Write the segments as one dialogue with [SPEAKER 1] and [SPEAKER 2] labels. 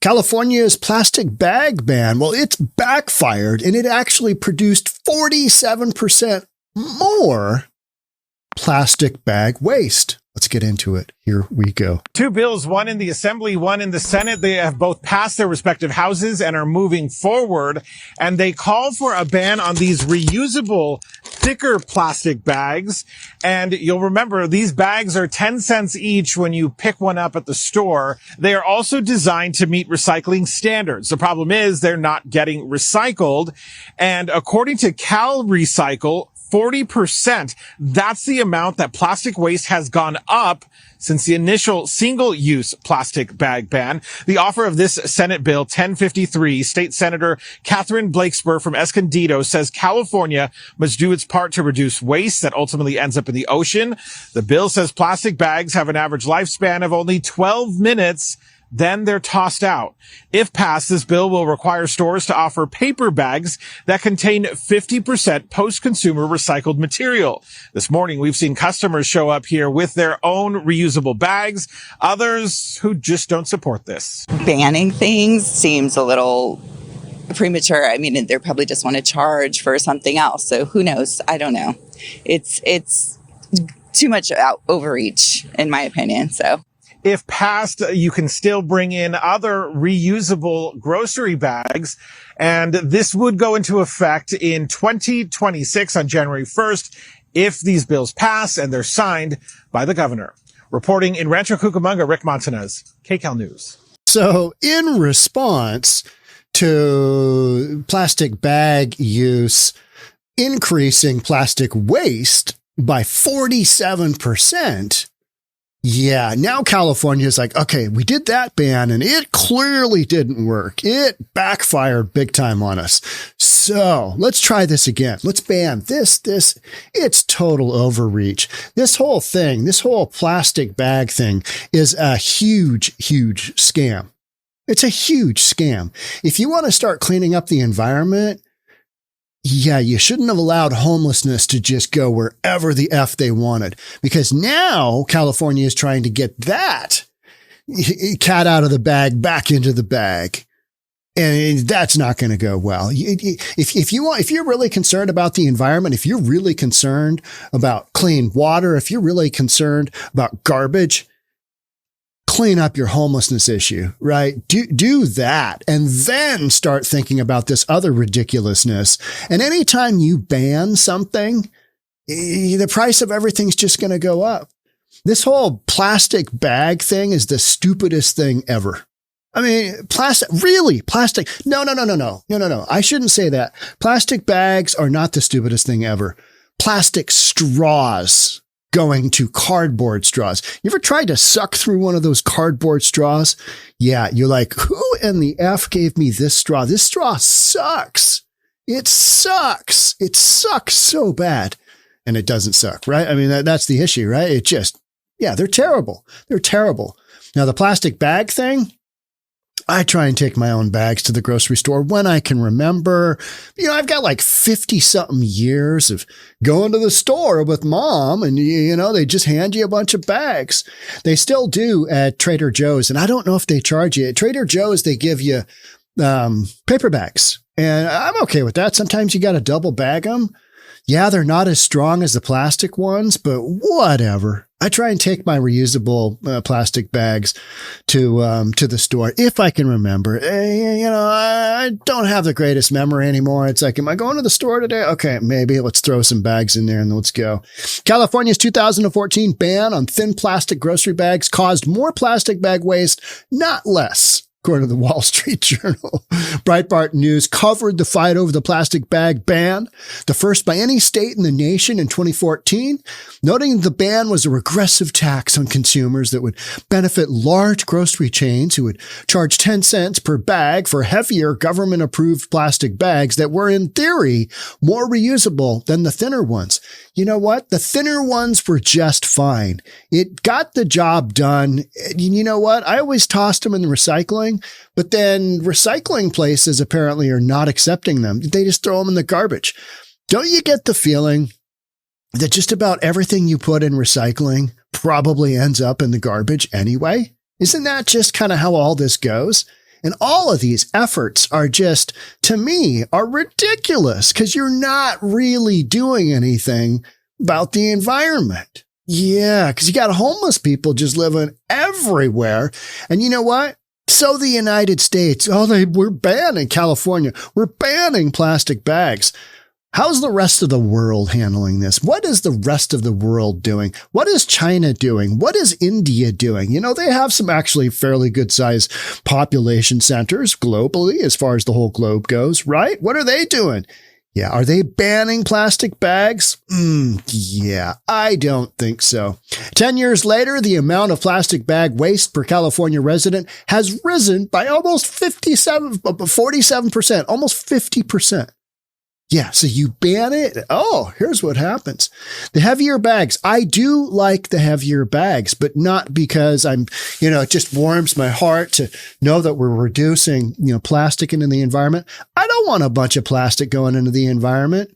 [SPEAKER 1] California's plastic bag ban, well, it's backfired, and it actually produced 47% more plastic bag waste. Let's get into it. Here we go.
[SPEAKER 2] Two bills, one in the Assembly, one in the Senate. They have both passed their respective houses and are moving forward. And they call for a ban on these reusable thicker plastic bags. And you'll remember these bags are 10 cents each when you pick one up at the store. They are also designed to meet recycling standards. The problem is they're not getting recycled. And according to Cal Recycle, 40%. That's the amount that plastic waste has gone up since the initial single-use plastic bag ban. The author of this Senate Bill 1053, State Senator Catherine Blakespear from Escondido, says California must do its part to reduce waste that ultimately ends up in the ocean. The bill says plastic bags have an average lifespan of only 12 minutes. Then they're tossed out. If passed, this bill will require stores to offer paper bags that contain 50% post-consumer recycled material. This morning, we've seen customers show up here with their own reusable bags, others who just don't support this.
[SPEAKER 3] Banning things seems a little premature. I mean, they probably just want to charge for something else. So who knows? I don't know. It's too much overreach, in my opinion. So.
[SPEAKER 2] If passed, you can still bring in other reusable grocery bags, and this would go into effect in 2026 on January 1st if these bills pass and they're signed by the governor. Reporting in Rancho Cucamonga, Rick Montanez, KCAL News.
[SPEAKER 1] So in response to plastic bag use increasing plastic waste by 47%, yeah, now California is like, okay, we did that ban and it clearly didn't work. It backfired big time on us. So let's try this again. Let's ban this. It's total overreach. This whole thing, this whole plastic bag thing is a huge, huge scam. It's a huge scam. If you want to start cleaning up the environment, yeah, you shouldn't have allowed homelessness to just go wherever the F they wanted, because now California is trying to get that cat out of the bag back into the bag. And that's not going to go well. If you're really concerned about the environment, if you're really concerned about clean water, if you're really concerned about garbage, clean up your homelessness issue, right? Do that and then start thinking about this other ridiculousness. And anytime you ban something, the price of everything's just going to go up. This whole plastic bag thing is the stupidest thing ever. I mean, plastic. No. I shouldn't say that. Plastic bags are not the stupidest thing ever. Plastic straws going to cardboard straws. You ever tried to suck through one of those cardboard straws? Yeah, you're like, who in the F gave me this straw? This straw sucks. It sucks. It sucks so bad. And it doesn't suck, right? I mean, that's the issue, right? It just, yeah, they're terrible. They're terrible. Now, the plastic bag thing, I try and take my own bags to the grocery store when I can remember. You know, I've got like 50 something years of going to the store with mom, and, you know, they just hand you a bunch of bags. They still do at Trader Joe's. And I don't know if they charge you. At Trader Joe's, they give you paper bags, and I'm okay with that. Sometimes you got to double bag them. Yeah, they're not as strong as the plastic ones, but whatever. I try and take my reusable plastic bags to the store if I can remember. You know, I don't have the greatest memory anymore. It's like, am I going to the store today? Okay, maybe let's throw some bags in there and let's go. California's 2014 ban on thin plastic grocery bags caused more plastic bag waste, not less, according to the Wall Street Journal. Breitbart News covered the fight over the plastic bag ban, the first by any state in the nation in 2014, noting the ban was a regressive tax on consumers that would benefit large grocery chains who would charge 10 cents per bag for heavier government-approved plastic bags that were, in theory, more reusable than the thinner ones. You know what? The thinner ones were just fine. It got the job done. You know what? I always tossed them in the recycling, but then recycling places apparently are not accepting them. They just throw them in the garbage. Don't you get the feeling that just about everything you put in recycling probably ends up in the garbage anyway? Isn't that just kind of how all this goes? And all of these efforts are just, to me, are ridiculous because you're not really doing anything about the environment. Yeah, because you got homeless people just living everywhere. And you know what? So the United States, we're banning California. We're banning plastic bags. How's the rest of the world handling this? What is the rest of the world doing? What is China doing? What is India doing? You know, they have some actually fairly good sized population centers globally as far as the whole globe goes, right? What are they doing? Yeah. Are they banning plastic bags? Yeah, I don't think so. 10 years later, the amount of plastic bag waste per California resident has risen by almost 47%, almost 50%. Yeah, so you ban it. Oh, here's what happens. The heavier bags. I do like the heavier bags, but not because it just warms my heart to know that we're reducing, plastic into the environment. I don't want a bunch of plastic going into the environment.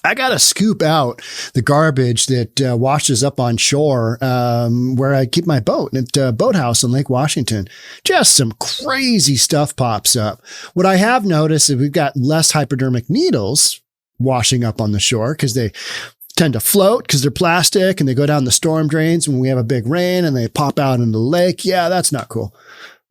[SPEAKER 1] I got to scoop out the garbage that washes up on shore where I keep my boat at Boathouse in Lake Washington. Just some crazy stuff pops up. What I have noticed is we've got less hypodermic needles washing up on the shore because they tend to float because they're plastic and they go down the storm drains when we have a big rain and they pop out into the lake. Yeah, that's not cool.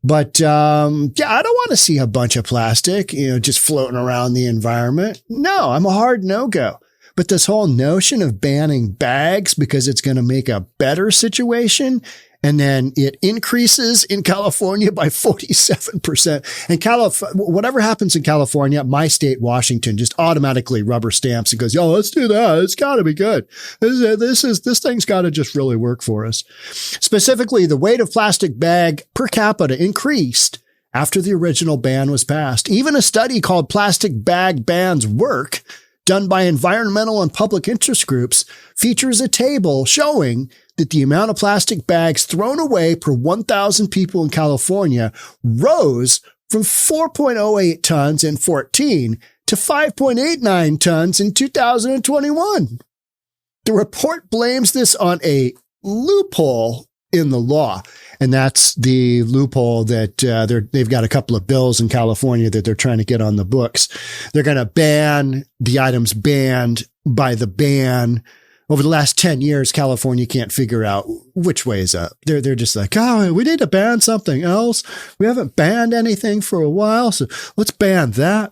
[SPEAKER 1] But, I don't want to see a bunch of plastic, just floating around the environment. No, I'm a hard no-go. But this whole notion of banning bags because it's going to make a better situation, and then it increases in California by 47%. And whatever happens in California, my state, Washington, just automatically rubber stamps and goes, "Yo, let's do that. It's got to be good. This thing's got to just really work for us." Specifically, the weight of plastic bag per capita increased after the original ban was passed. Even a study called Plastic Bag Bans Work, done by environmental and public interest groups, features a table showing that the amount of plastic bags thrown away per 1,000 people in California rose from 4.08 tons in 2014 to 5.89 tons in 2021. The report blames this on a loophole in the law. And that's the loophole that they've got a couple of bills in California that they're trying to get on the books. They're going to ban the items banned by the ban. Over the last 10 years, California can't figure out which way is up. They're just like, we need to ban something else. We haven't banned anything for a while, so let's ban that.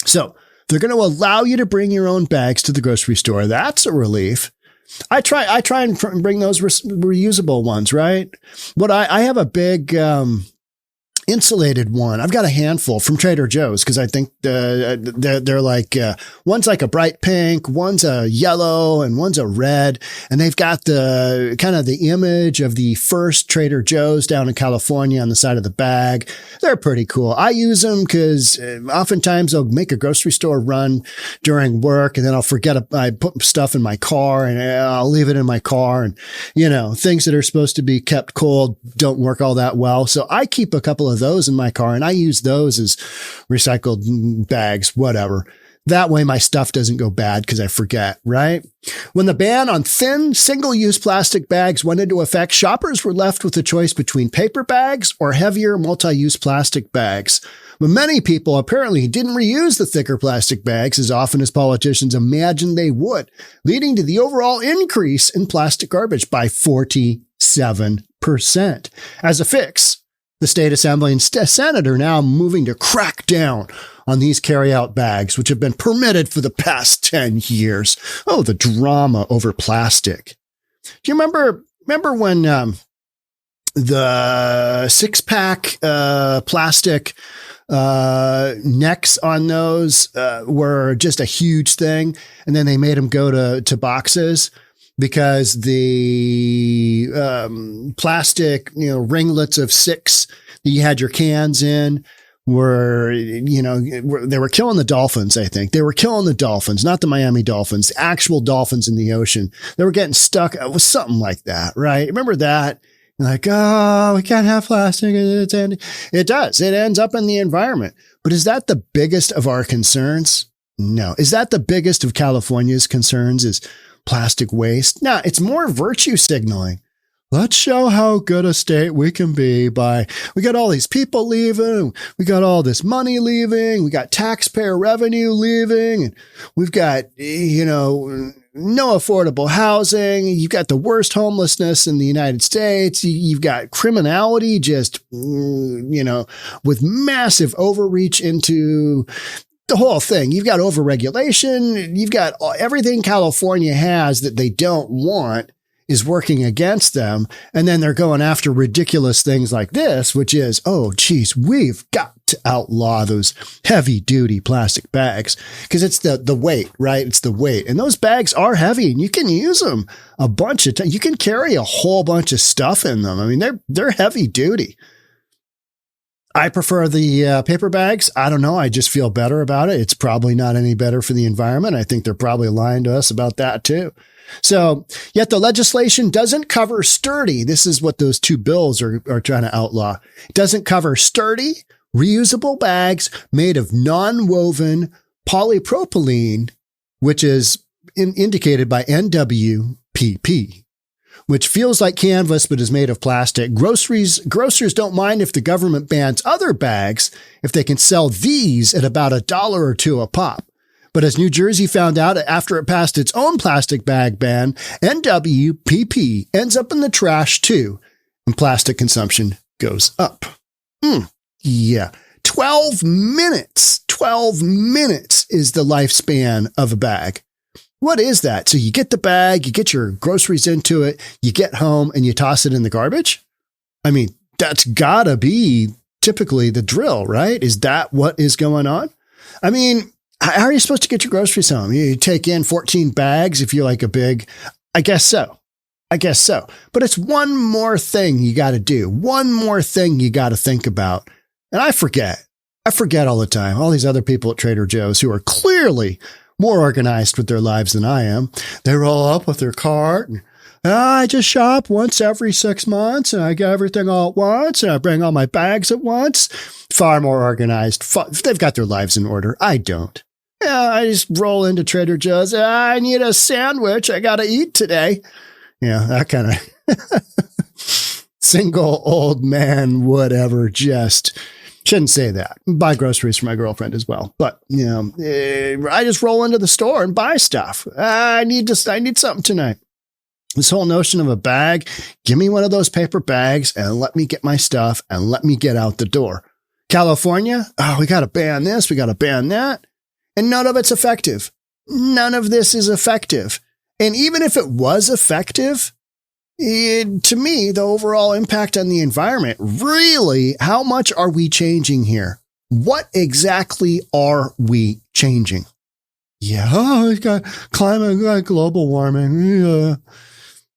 [SPEAKER 1] So they're going to allow you to bring your own bags to the grocery store. That's a relief. I try and bring those reusable ones, right? But I have a big insulated one. I've got a handful from Trader Joe's because I think they're like one's like a bright pink, one's a yellow, and one's a red. And they've got the kind of the image of the first Trader Joe's down in California on the side of the bag. They're pretty cool. I use them because oftentimes I'll make a grocery store run during work and then I'll forget I put stuff in my car and I'll leave it in my car. And, things that are supposed to be kept cold don't work all that well. So I keep a couple of those in my car and I use those as recycled bags, whatever. That way my stuff doesn't go bad because I forget, right? When the ban on thin single-use plastic bags went into effect, shoppers were left with a choice between paper bags or heavier multi-use plastic bags. But many people apparently didn't reuse the thicker plastic bags as often as politicians imagined they would, leading to the overall increase in plastic garbage by 47%. As a fix, the state assembly and Senate are now moving to crack down on these carry-out bags, which have been permitted for the past 10 years. Oh, the drama over plastic. Do you remember when the six-pack plastic necks on those were just a huge thing, and then they made them go to boxes? Because the plastic, ringlets of 6 that you had your cans in were, they were killing the dolphins, I think. They were killing the dolphins, not the Miami Dolphins, the actual dolphins in the ocean. They were getting stuck. It was something like that, right? Remember that? Like, we can't have plastic. It does. It ends up in the environment. But is that the biggest of our concerns? No. Is that the biggest of California's concerns is plastic waste? No, it's more virtue signaling. let's show how good a state we can be we got all these people leaving. We got all this money leaving. We got taxpayer revenue leaving. And we've got, no affordable housing. You've got the worst homelessness in the United States. You've got criminality just, with massive overreach into the whole thing. You've got overregulation. You've got everything California has that they don't want is working against them. And then they're going after ridiculous things like this, which is, oh, geez, we've got to outlaw those heavy duty plastic bags because it's the weight, right? It's the weight. And those bags are heavy and you can use them a bunch of times. You can carry a whole bunch of stuff in them. I mean, they're heavy duty. I prefer the paper bags. I don't know. I just feel better about it. It's probably not any better for the environment. I think they're probably lying to us about that too. So, yet the legislation doesn't cover sturdy. This is what those two bills are trying to outlaw. It doesn't cover sturdy, reusable bags made of non-woven polypropylene, which is indicated by NWPP, which feels like canvas but is made of plastic. Grocers don't mind if the government bans other bags if they can sell these at about $1 or $2 a pop. But as New Jersey found out after it passed its own plastic bag ban, NWPP ends up in the trash too, and plastic consumption goes up. Yeah. 12 minutes. 12 minutes is the lifespan of a bag. What is that? So you get the bag, you get your groceries into it, you get home and you toss it in the garbage? I mean, that's gotta be typically the drill, right? Is that what is going on? I mean, how are you supposed to get your groceries home? You take in 14 bags if you're like I guess so. But it's one more thing you got to do. One more thing you got to think about. And I forget all the time. All these other people at Trader Joe's who are clearly more organized with their lives than I am. They roll up with their cart and I just shop once every 6 months and I get everything all at once and I bring all my bags at once. Far more organized. They've got their lives in order. I don't. Yeah, I just roll into Trader Joe's. I need a sandwich. I got to eat today. Yeah, that kind of single old man, whatever, just shouldn't say that. Buy groceries for my girlfriend as well. But, I just roll into the store and buy stuff. I need something tonight. This whole notion of a bag, give me one of those paper bags and let me get my stuff and let me get out the door. California, we got to ban this. We got to ban that. And none of it's effective. None of this is effective. And even if it was effective, to me, the overall impact on the environment, really, how much are we changing here? What exactly are we changing? Yeah, it's got climate, global warming.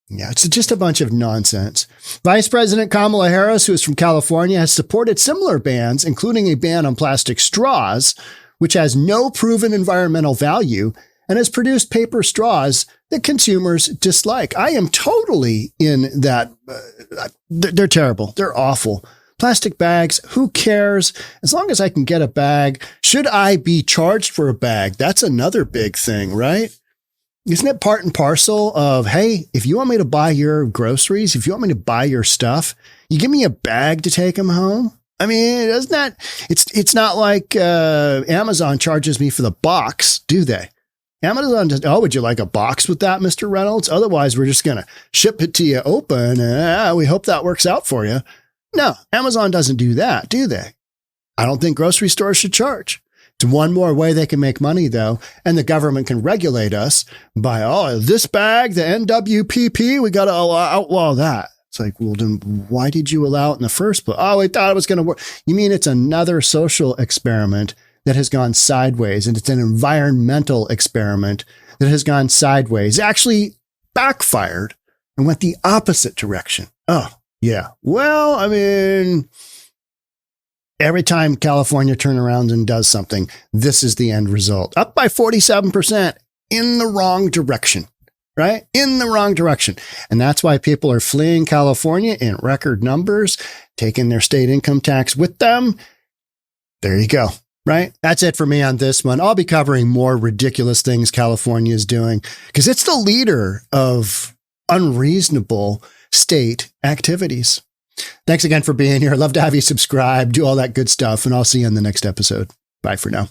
[SPEAKER 1] Yeah, it's just a bunch of nonsense. Vice President Kamala Harris, who is from California, has supported similar bans, including a ban on plastic straws, which has no proven environmental value and has produced paper straws that consumers dislike. I am totally in that. They're terrible. They're awful. Plastic bags, who cares? As long as I can get a bag. Should I be charged for a bag? That's another big thing, right? Isn't it part and parcel of, hey, if you want me to buy your groceries, if you want me to buy your stuff, you give me a bag to take them home? I mean, isn't that, it's not like Amazon charges me for the box, do they? Amazon does, would you like a box with that, Mr. Reynolds? Otherwise, we're just going to ship it to you open and we hope that works out for you. No, Amazon doesn't do that, do they? I don't think grocery stores should charge. It's one more way they can make money, though, and the government can regulate us by, this bag, the NWPP, we got to outlaw that. It's like, well, then why did you allow it in the first place? Oh, we thought it was going to work. You mean it's another social experiment that has gone sideways, and it's an environmental experiment that has gone sideways, actually backfired and went the opposite direction. Oh, yeah. Well, I mean, every time California turns around and does something, this is the end result. Up by 47% in the wrong direction. Right? In the wrong direction. And that's why people are fleeing California in record numbers, taking their state income tax with them. There you go. Right? That's it for me on this one. I'll be covering more ridiculous things California is doing because it's the leader of unreasonable state activities. Thanks again for being here. I'd love to have you subscribe, do all that good stuff, and I'll see you in the next episode. Bye for now.